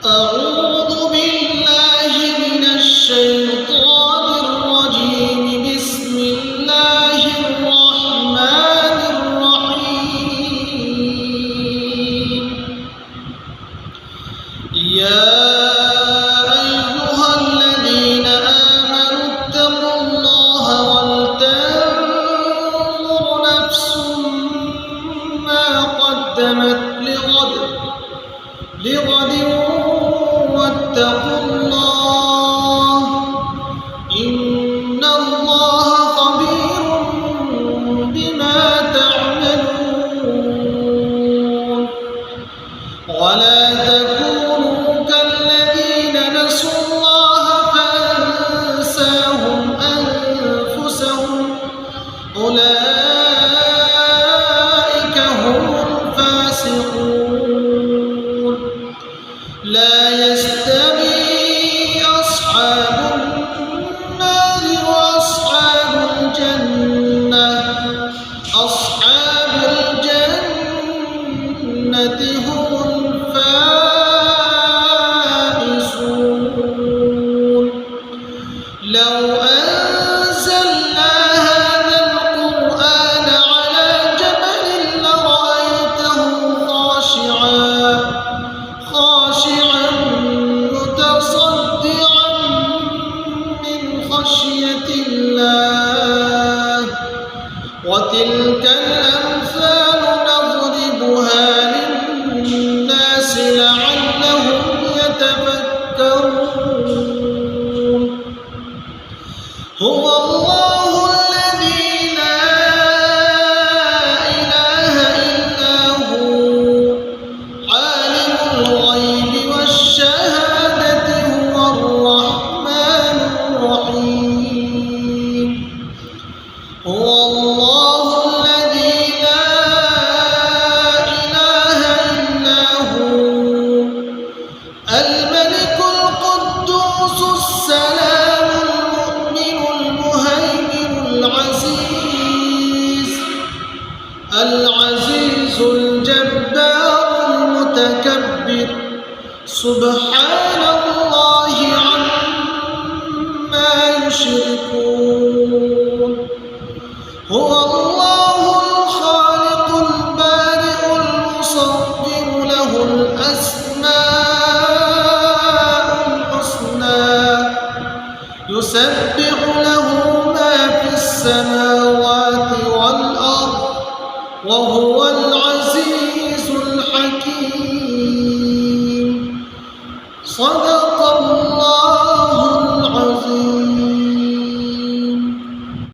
أعوذ بالله من الشيطان الرجيم. بسم الله الرحمن الرحيم. يا أيها الذين آمنوا اتقوا الله ولتنظر نفس ما قدمت لغد واتقوا الله إن الله خبير بما تعملون. ولا تكونوا كالذين نسوا الله فأنساهم أنفسهم أولئك هم الفاسقون. لا يستوي أصحاب النار وأصحاب الجنة. أصحاب الجنة هم الفائزون. لو أنزلنا هذا القرآن على جبل لرأيته خاشعا متصدعا من خشية الله. وتلك الأمثال نضربها للناس لعلهم يتفكرون. هو الله الذي لا إله إلا هو عالم الغيب والشهادة هو الرحمن الرحيم. هو الله الذي لا إله إلا هو الملك القدوس السلام المؤمن المهيمن العزيز الجبار المتكبر. سبحان الله عما يشركون. هو الله الخالق البارئ المصور له الأسماء الحسنى يسبح له ما في السماوات والأرض وهو العزيز الحكيم. صدق